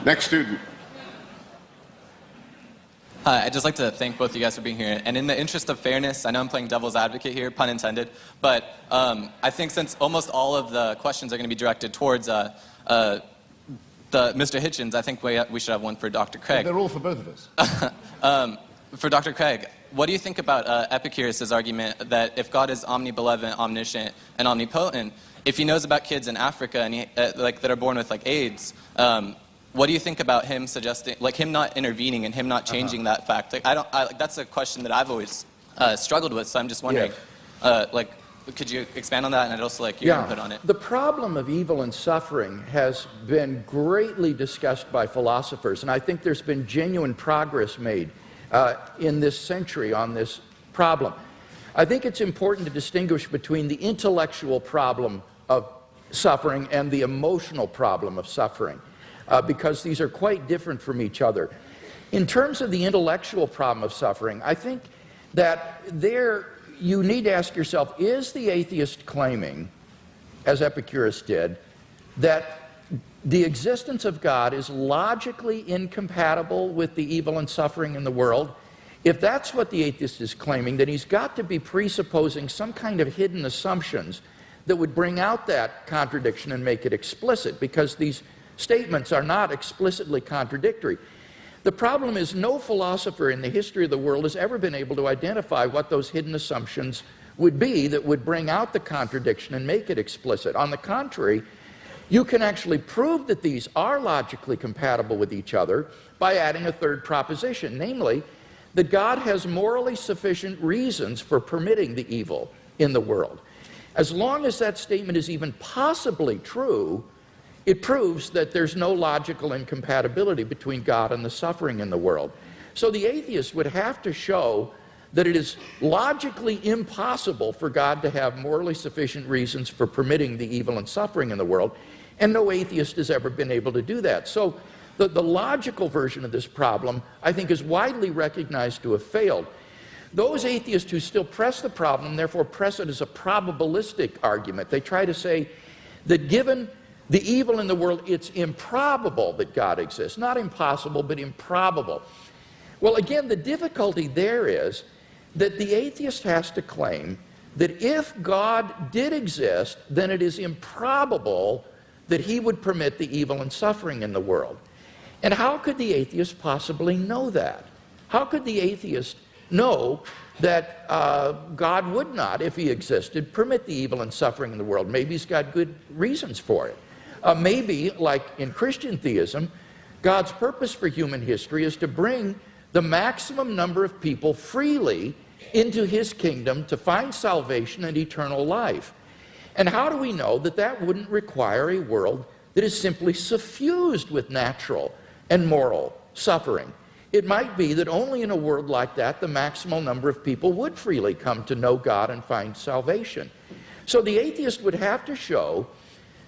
Next student. Hi, I'd just like to thank both of you guys for being here. And in the interest of fairness, I know I'm playing devil's advocate here, pun intended, but I think since almost all of the questions are going to be directed towards Mr. Hitchens, I think we should have one for Dr. Craig. They're all for both of us. For Dr. Craig, what do you think about Epicurus' argument that if God is omnibenevolent, omniscient, and omnipotent, if he knows about kids in Africa and that are born with AIDS, what do you think about him suggesting, him not intervening and him not changing that fact? That's a question that I've always struggled with. So I'm just wondering, could you expand on that? And I'd also like your input on it. The problem of evil and suffering has been greatly discussed by philosophers, and I think there's been genuine progress made in this century on this problem. I think it's important to distinguish between the intellectual problem of suffering and the emotional problem of suffering. Because these are quite different from each other. In terms of the intellectual problem of suffering, I think that there you need to ask yourself, is the atheist claiming, as Epicurus did, that the existence of God is logically incompatible with the evil and suffering in the world? If that's what the atheist is claiming, then he's got to be presupposing some kind of hidden assumptions that would bring out that contradiction and make it explicit, because these statements are not explicitly contradictory. The problem is no philosopher in the history of the world has ever been able to identify what those hidden assumptions would be that would bring out the contradiction and make it explicit. On the contrary, you can actually prove that these are logically compatible with each other by adding a third proposition, namely that God has morally sufficient reasons for permitting the evil in the world. As long as that statement is even possibly true, it proves that there's no logical incompatibility between God and the suffering in the world. So the atheist would have to show that it is logically impossible for God to have morally sufficient reasons for permitting the evil and suffering in the world, and no atheist has ever been able to do that. So the logical version of this problem, I think, is widely recognized to have failed. Those atheists who still press the problem, therefore press it as a probabilistic argument. They try to say that given the evil in the world, it's improbable that God exists. Not impossible, but improbable. Well, again, the difficulty there is that the atheist has to claim that if God did exist, then it is improbable that he would permit the evil and suffering in the world. And how could the atheist possibly know that? How could the atheist know that God would not, if he existed, permit the evil and suffering in the world? Maybe he's got good reasons for it. Maybe, like in Christian theism, God's purpose for human history is to bring the maximum number of people freely into his kingdom to find salvation and eternal life. And how do we know that that wouldn't require a world that is simply suffused with natural and moral suffering? It might be that only in a world like that the maximal number of people would freely come to know God and find salvation. So the atheist would have to show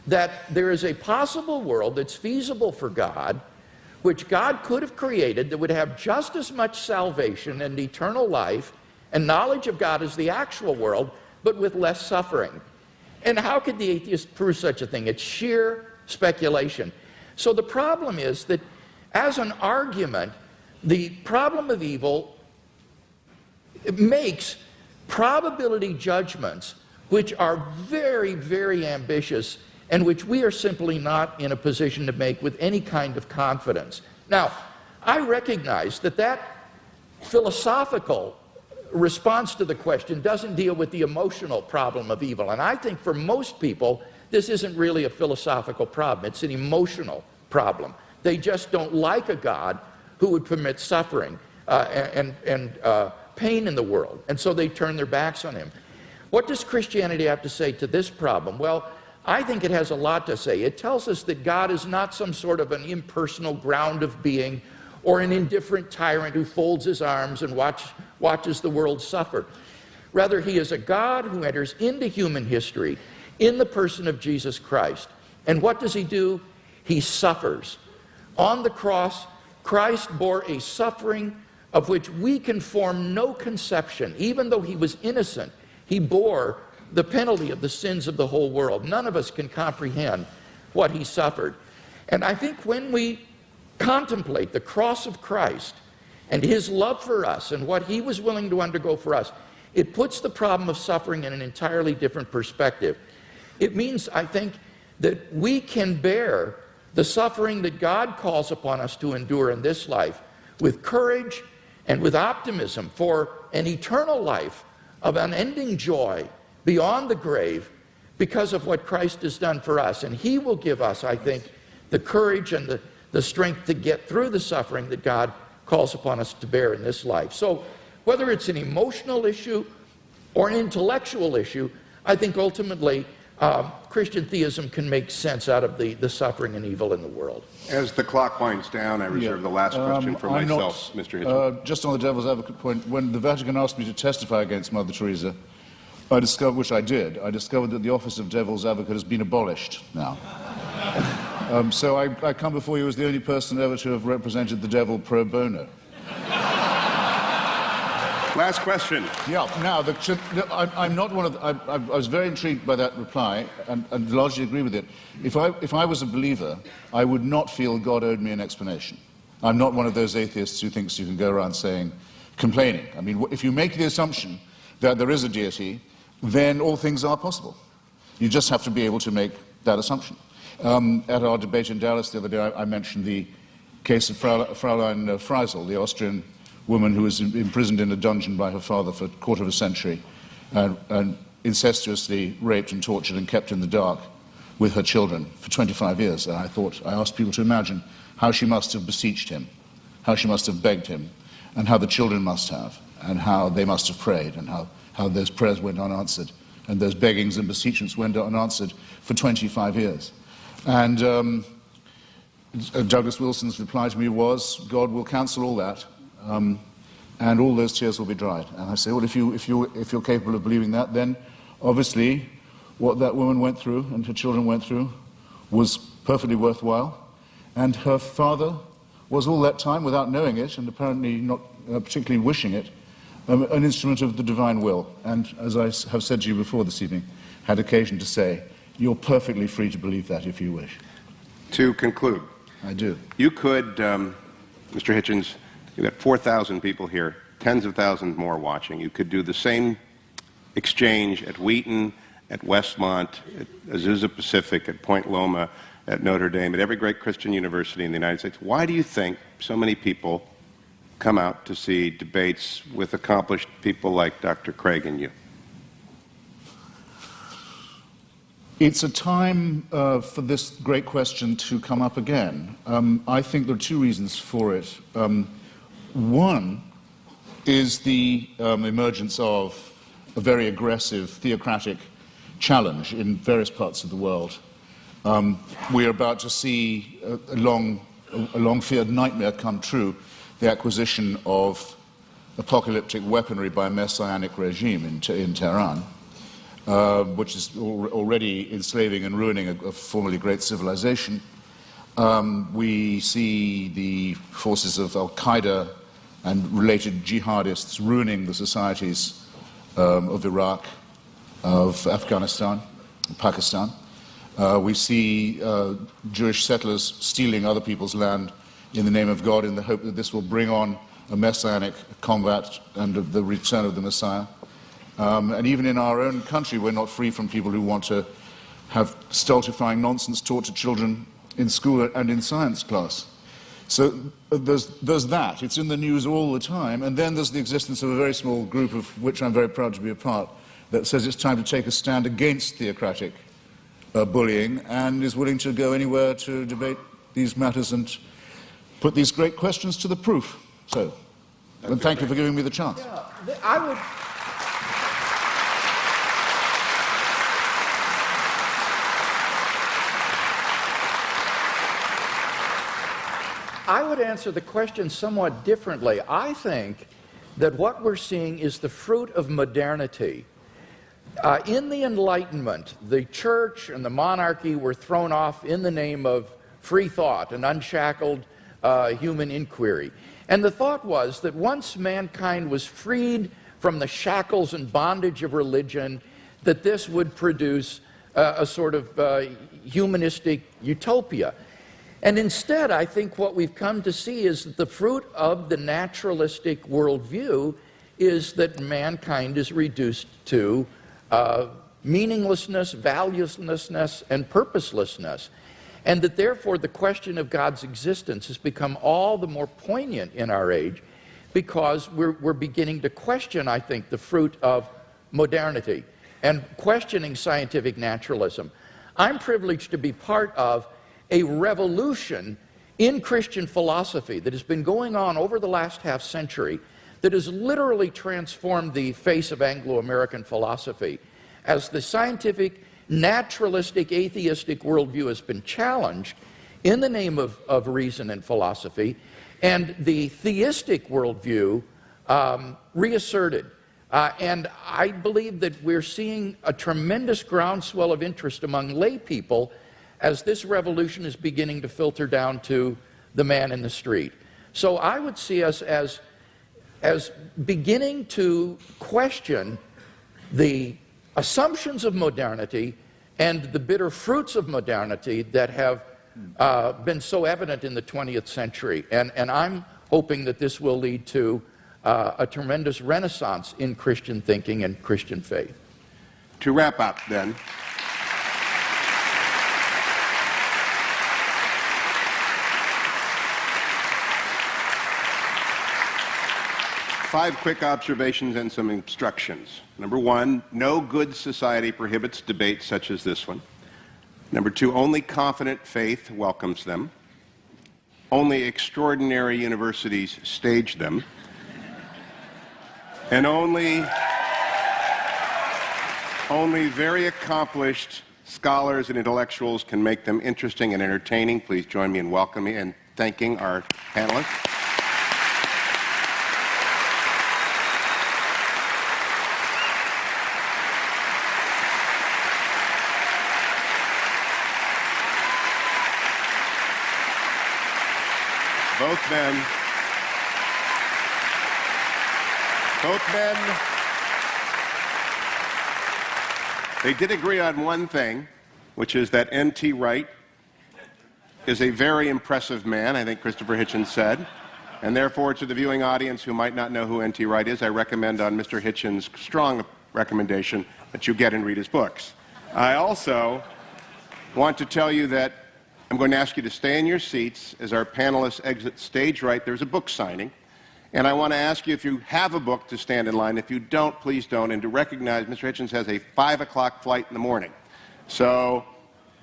that there is a possible world that's feasible for God, which God could have created, that would have just as much salvation and eternal life and knowledge of God as the actual world, but with less suffering. And how could the atheist prove such a thing? It's sheer speculation. So the problem is that as an argument, the problem of evil makes probability judgments which are very, very ambitious and which we are simply not in a position to make with any kind of confidence. Now, I recognize that that philosophical response to the question doesn't deal with the emotional problem of evil, and I think for most people this isn't really a philosophical problem, it's an emotional problem. They just don't like a God who would permit suffering and pain in the world, and so they turn their backs on him. What does Christianity have to say to this problem? Well, I think it has a lot to say. It tells us that God is not some sort of an impersonal ground of being or an indifferent tyrant who folds his arms and watches the world suffer. Rather, he is a God who enters into human history in the person of Jesus Christ. And what does he do? He suffers. On the cross, Christ bore a suffering of which we can form no conception. Even though he was innocent, he bore the penalty of the sins of the whole world. None of us can comprehend what he suffered. And I think when we contemplate the cross of Christ and his love for us and what he was willing to undergo for us, it puts the problem of suffering in an entirely different perspective. It means, I think, that we can bear the suffering that God calls upon us to endure in this life with courage and with optimism for an eternal life of unending joy beyond the grave because of what Christ has done for us. And he will give us, I think, the courage and the strength to get through the suffering that God calls upon us to bear in this life. So whether it's an emotional issue or an intellectual issue, I think ultimately Christian theism can make sense out of the suffering and evil in the world. As the clock winds down, I reserve the last question for myself, Mr. Hitchens. Just on the devil's advocate point, when the Vatican asked me to testify against Mother Teresa, I discovered, which I did, I discovered that the office of devil's advocate has been abolished now. So I come before you as the only person ever to have represented the devil pro bono. Last question. Yeah. Now, I'm not one of the, I was very intrigued by that reply and largely agree with it. If I was a believer, I would not feel God owed me an explanation. I'm not one of those atheists who thinks you can go around complaining. I mean, if you make the assumption that there is a deity, then all things are possible. You just have to be able to make that assumption. At our debate in Dallas the other day, I mentioned the case of Fräulein Freisel, the Austrian woman who was imprisoned in a dungeon by her father for a quarter of a century and incestuously raped and tortured and kept in the dark with her children for 25 years. And I asked people to imagine how she must have beseeched him, how she must have begged him, and how the children must have, and how they must have prayed, and how those prayers went unanswered, and those beggings and beseechments went unanswered for 25 years. And Douglas Wilson's reply to me was, God will cancel all that, and all those tears will be dried. And I say, well, if you're capable of believing that, then obviously what that woman went through and her children went through was perfectly worthwhile. And her father was all that time, without knowing it, and apparently not particularly wishing it, an instrument of the divine will. And as I have said to you before this evening, had occasion to say, you're perfectly free to believe that if you wish. To conclude. I do. You could, Mr. Hitchens, you've got 4,000 people here, tens of thousands more watching. You could do the same exchange at Wheaton, at Westmont, at Azusa Pacific, at Point Loma, at Notre Dame, at every great Christian university in the United States. Why do you think so many people come out to see debates with accomplished people like Dr. Craig and you? It's a time for this great question to come up again. I think there are two reasons for it. One is the emergence of a very aggressive theocratic challenge in various parts of the world. We are about to see a long-feared nightmare come true, the acquisition of apocalyptic weaponry by a messianic regime in Tehran, which is already enslaving and ruining a formerly great civilization. We see the forces of Al-Qaeda and related jihadists ruining the societies of Iraq, of Afghanistan, Pakistan. We see Jewish settlers stealing other people's land in the name of God in the hope that this will bring on a messianic combat and the return of the Messiah. And even in our own country, we're not free from people who want to have stultifying nonsense taught to children in school and in science class. So there's that. It's in the news all the time. And then there's the existence of a very small group, of which I'm very proud to be a part, that says it's time to take a stand against theocratic bullying and is willing to go anywhere to debate these matters and put these great questions to the proof. So, and thank you for giving me the chance. Yeah, I would answer the question somewhat differently. I think that what we're seeing is the fruit of modernity. In the Enlightenment, the church and the monarchy were thrown off in the name of free thought and unshackled human inquiry. And the thought was that once mankind was freed from the shackles and bondage of religion, that this would produce a sort of humanistic utopia. And instead, I think what we've come to see is that the fruit of the naturalistic worldview is that mankind is reduced to meaninglessness, valuelessness, and purposelessness. And that therefore the question of God's existence has become all the more poignant in our age because we're beginning to question, I think, the fruit of modernity and questioning scientific naturalism. I'm privileged to be part of a revolution in Christian philosophy that has been going on over the last half century that has literally transformed the face of Anglo-American philosophy. As the scientific, naturalistic, atheistic worldview has been challenged in the name of reason and philosophy, and the theistic worldview reasserted. And I believe that we're seeing a tremendous groundswell of interest among lay people as this revolution is beginning to filter down to the man in the street. So I would see us as beginning to question the assumptions of modernity and the bitter fruits of modernity that have been so evident in the 20th century. And I'm hoping that this will lead to a tremendous renaissance in Christian thinking and Christian faith. To wrap up, then, five quick observations and some instructions. Number one, no good society prohibits debates such as this one. Number two, only confident faith welcomes them. Only extraordinary universities stage them. And only very accomplished scholars and intellectuals can make them interesting and entertaining. Please join me in welcoming and thanking our panelists. Both men, they did agree on one thing, which is that N.T. Wright is a very impressive man, I think Christopher Hitchens said. And therefore, to the viewing audience who might not know who N.T. Wright is, I recommend on Mr. Hitchens' strong recommendation that you get and read his books. I also want to tell you that I'm going to ask you to stay in your seats as our panelists exit stage right. There's a book signing. And I want to ask you, if you have a book, to stand in line. If you don't, please don't. And to recognize Mr. Hitchens has a 5 o'clock flight in the morning. So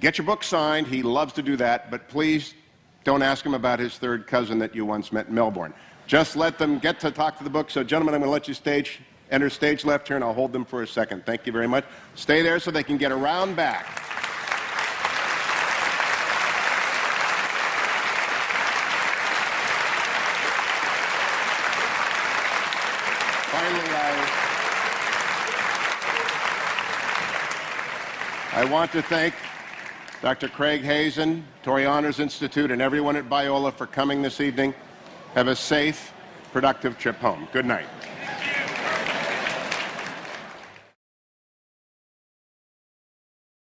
get your book signed. He loves to do that. But please don't ask him about his third cousin that you once met in Melbourne. Just let them get to talk to the book. So, gentlemen, I'm going to let you enter stage left here, and I'll hold them for a second. Thank you very much. Stay there so they can get around back. I want to thank Dr. Craig Hazen, Torrey Honors Institute, and everyone at Biola for coming this evening. Have a safe, productive trip home. Good night.